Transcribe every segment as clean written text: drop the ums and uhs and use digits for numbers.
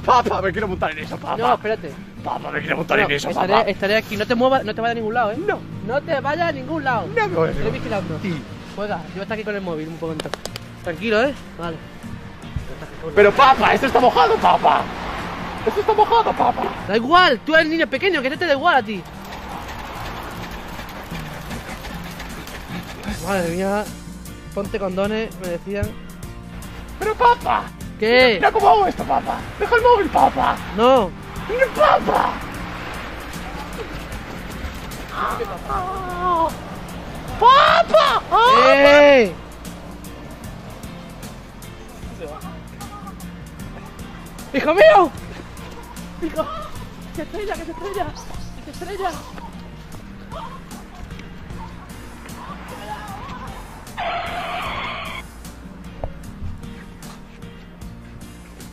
Papá, me quiero montar en eso, papá. No, espérate. Papá, me quiero montar en eso, papá. Estaré aquí, no te muevas, no te vayas a ningún lado, ¿eh? No. No te vayas a ningún lado. No me voy a Estoy vigilando. Sí. Juega, yo estoy aquí con el móvil un momento. Tranquilo, ¿eh? Vale. Pero papá, esto está mojado, papá. Esto está mojado, papá. Da igual, tú eres niño pequeño, que este te da igual a ti. Madre mía, ponte condones, me decían. Pero papá. ¿Qué? Mira cómo hago esto, papá. Deja el móvil, papá. No. Mira, papá. ¡Papá! ¡Eh! ¡Hijo mío! ¡Hijo! ¡Que se estrella, que se estrella! ¡Que se estrella!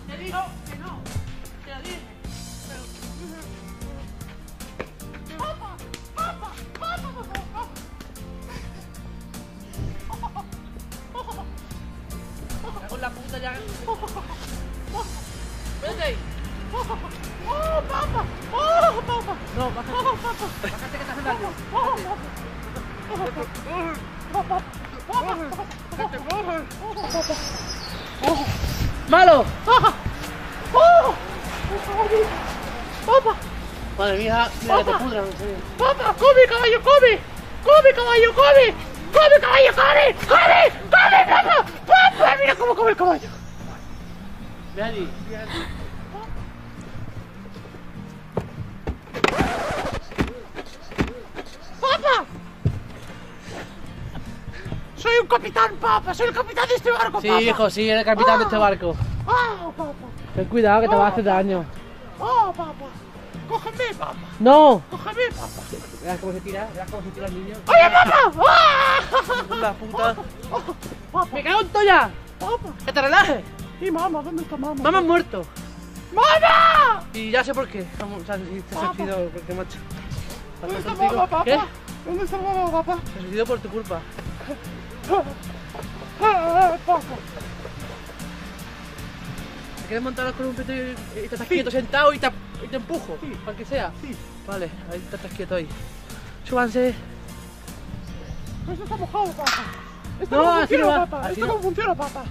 Te digo que no. Te lo dije. Con la puta ya. Vete ahí. ¡Oh, papá! ¡Oh, papá! No, bájate. Bájate que te hace daño. ¡Malo! ¡Papá! Madre mía, mira que te pudran, en serio. ¡Papá! ¡Come, caballo, come! ¡Come, caballo, come! ¡Come, caballo, come! ¡Come! ¡Come, papá! ¡Papá! ¡Mira cómo come el caballo! Ve allí, ve allí. ¡Papá! ¡Soy un capitán, papá! ¡Soy el capitán de este barco, Sí, papá! hijo, sí, eres el capitán de este barco. ¡Ah, papá! Ten cuidado que te va a hacer daño. ¡Oh, papá! ¡Cógeme, papá! ¡No! ¡Cógeme, papá! Verás cómo se tira el niño. ¡Oye, papá! ¡Ah! La puta. ¡Papá! ¡Me cago en Toya! ¡Papá! ¡Que te relajes! ¿Y mamá? ¿Dónde está mamá? ¡Mamá ha muerto! ¡Mamá! Y ya sé por qué. Vamos, o sea, si te has Papá. suicidado, porque macho. ¿Dónde está Contigo. mamá, papá? ¿Qué? ¿Dónde está mamá, papá? Se suicidó por tu culpa. Papá. ¿Te quieres montar al columpio y te estás quieto sentado y te empujo? Sí. Para que sea. Sí. Vale, ahí te estás quieto ahí. Súbanse. Esto está mojado, papá. Esto No, no así funciona, no va, papá. así Esto no. no funciona, papá.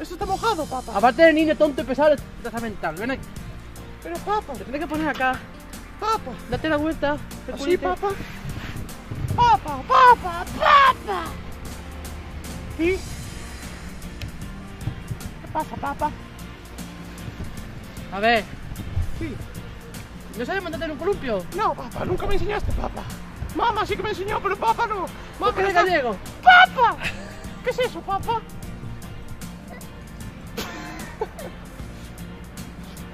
Esto está mojado, papá. Aparte de niño tonto y pesado, te has mental. Ven aquí. Pero, papá. Te tienes que poner acá. Papá. Date la vuelta. el ¿Así, culete. papá? Papá, papá, papá. ¿Y? ¿Qué pasa, papá? A ver, Sí. ¿no sabes montarte en un columpio? No, papá, nunca me enseñaste, papá. Mamá sí que me enseñó, pero papá no. ¿Por qué eres gallego? ¡Papá! ¿Qué es eso, papá?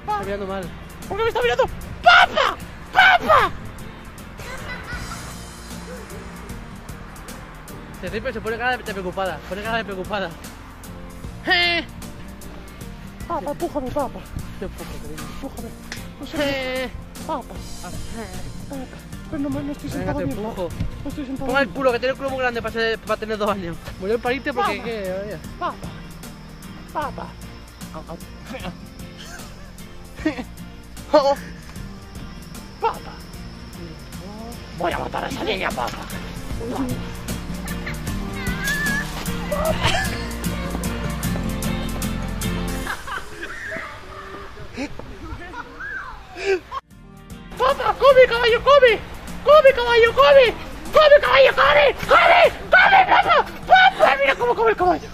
Está mirando mal. ¿Por qué me está mirando? ¡Papá! ¡Papá! Se ríe, pero se pone cara de preocupada. Pone cara de preocupada. Papá, empújame, papá. Te empujo, cariño. Empújame. No sé. Papá. Papá. Pero no estoy Venga, sentado te bien, empujo. papá. No estoy sentado Ponga el bien. culo, que tiene el culo muy grande para tener 2 años. Murió en parirte porque... Papá. ¿qué? Vaya. Papá. Papá. Papá. Voy a matar a esa niña, papá. Papá, come, caballo, come. Come, caballo, come. Come, caballo, come. Come, come, papá. Papá, mira cómo come el caballo.